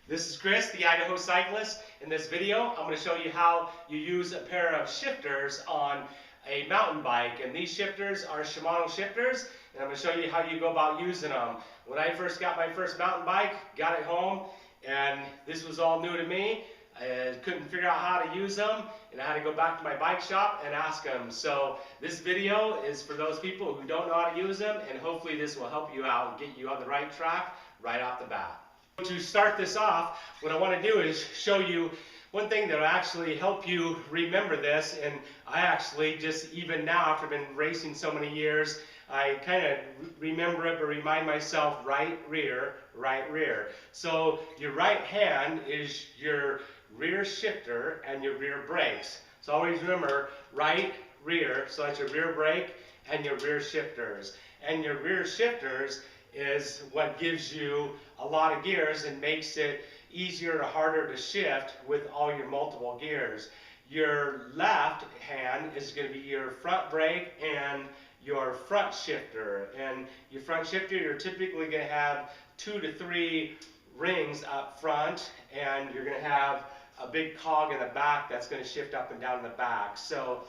This is Chris, the Idaho cyclist. In this video, I'm going to show you how you use a pair of shifters on a mountain bike. And these shifters are Shimano shifters, and I'm going to show you how you go about using them. When I first got my first mountain bike, got it home, and this was all new to me. I couldn't figure out how to use them, and I had to go back to my bike shop and ask them. So this video is for those people who don't know how to use them, and hopefully this will help you out and get you on the right track right off the bat. To start this off, what I want to do is show you one thing that will actually help you remember this. And I actually just, even now after I've been racing so many years, I kind of remember it, but remind myself right rear, right rear. So your right hand is your rear shifter and your rear brakes. So always remember right rear, so that's your rear brake and your rear shifters. And your rear shifters is what gives you a lot of gears and makes it easier or harder to shift with all your multiple gears. Your left hand is going to be your front brake and your front shifter. And your front shifter, you're typically going to have 2 to 3 rings up front, and you're going to have a big cog in the back that's going to shift up and down in the back. So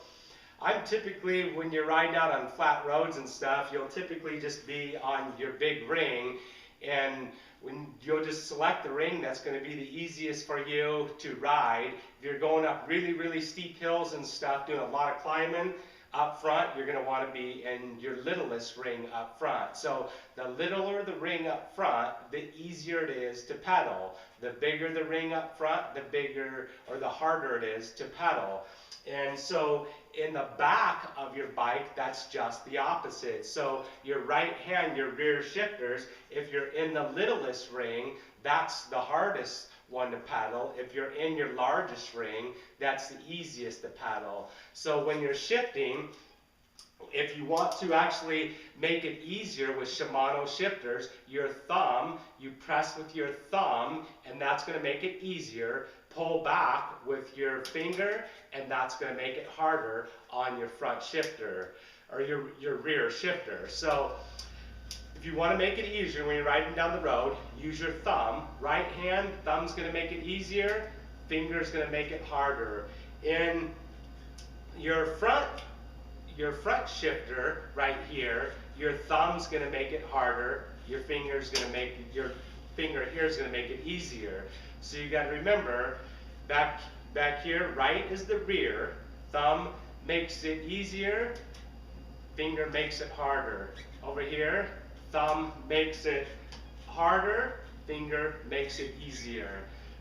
I'm typically, when you're riding out on flat roads and stuff, you'll typically just be on your big ring, and when you'll just select the ring that's going to be the easiest for you to ride. If you're going up really, really steep hills and stuff, doing a lot of climbing up front, you're going to want to be in your littlest ring up front. So the littler the ring up front, the easier it is to pedal. The bigger the ring up front, the bigger or the harder it is to pedal. And so in the back of your bike, that's just the opposite. So your right hand, your rear shifters, if you're in the littlest ring, that's the hardest one to pedal. If you're in your largest ring, that's the easiest to pedal. So when you're shifting, if you want to actually make it easier with Shimano shifters, your thumb, you press with your thumb, and that's going to make it easier. Pull back with your finger, and that's going to make it harder on your front shifter or your rear shifter. So if you want to make it easier when you're riding down the road, use your thumb. Right hand, thumb's going to make it easier, finger's going to make it harder. In your front shifter right here, your thumb's going to make it harder, your finger here is going to make it easier. So you got to remember, back here, right is the rear, thumb makes it easier, finger makes it harder. Over here, thumb makes it harder, finger makes it easier.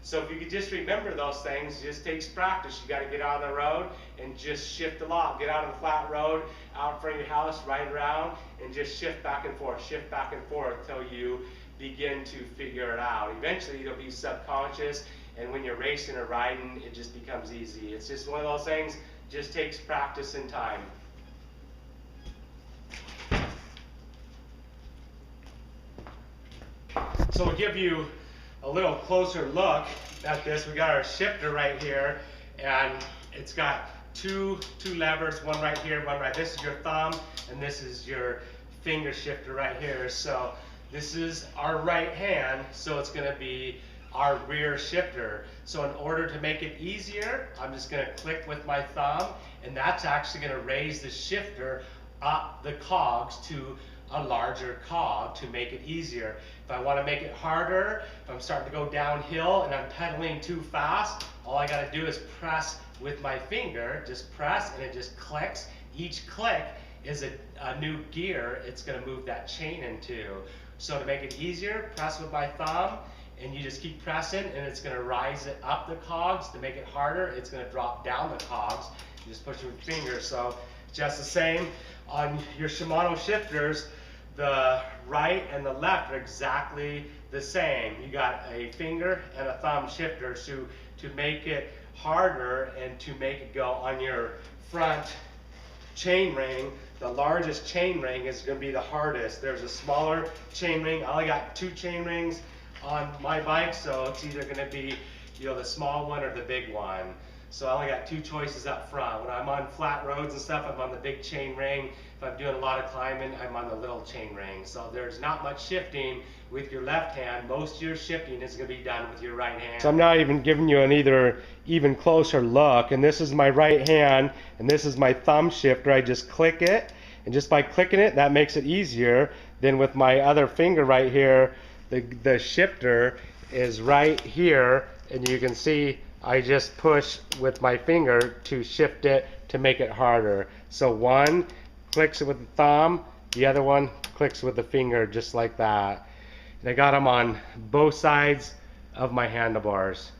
So if you could just remember those things, it just takes practice. You got to get out on the road and just shift a lot. Get out on the flat road, out in front of your house, ride around, and just shift back and forth until you begin to figure it out. Eventually it'll be subconscious, and when you're racing or riding, it just becomes easy. It's just one of those things, just takes practice and time. So we'll give you a little closer look at this. We got our shifter right here, and it's got two levers, one right here, one right. This is your thumb, and this is your finger shifter right here. So this is our right hand, so it's going to be our rear shifter. So in order to make it easier, I'm just going to click with my thumb, and that's actually going to raise the shifter up the cogs to a larger cog to make it easier. If I want to make it harder, if I'm starting to go downhill and I'm pedaling too fast, all I got to do is press with my finger, just press, and it just clicks. Each click is a new gear it's going to move that chain into. So to make it easier, press with my thumb, and you just keep pressing, and it's going to rise it up the cogs. To make it harder, it's going to drop down the cogs. You just push it with your finger. So just the same on your Shimano shifters, the right and the left are exactly the same. You got a finger and a thumb shifter. So to make it harder and to make it go on your front chain ring, the largest chain ring is going to be the hardest. There's a smaller chain ring. I only got 2 chain rings on my bike, so it's either going to be, the small one or the big one. So I only got two choices up front. When I'm on flat roads and stuff, I'm on the big chain ring. If I'm doing a lot of climbing, I'm on the little chain ring. So there's not much shifting with your left hand. Most of your shifting is going to be done with your right hand. So I'm not even giving you an even closer look. And this is my right hand, and this is my thumb shifter. I just click it, and just by clicking it, that makes it easier. Then with my other finger right here, the shifter is right here, and you can see I just push with my finger to shift it to make it harder. So one clicks it with the thumb, the other one clicks with the finger, just like that. And I got them on both sides of my handlebars.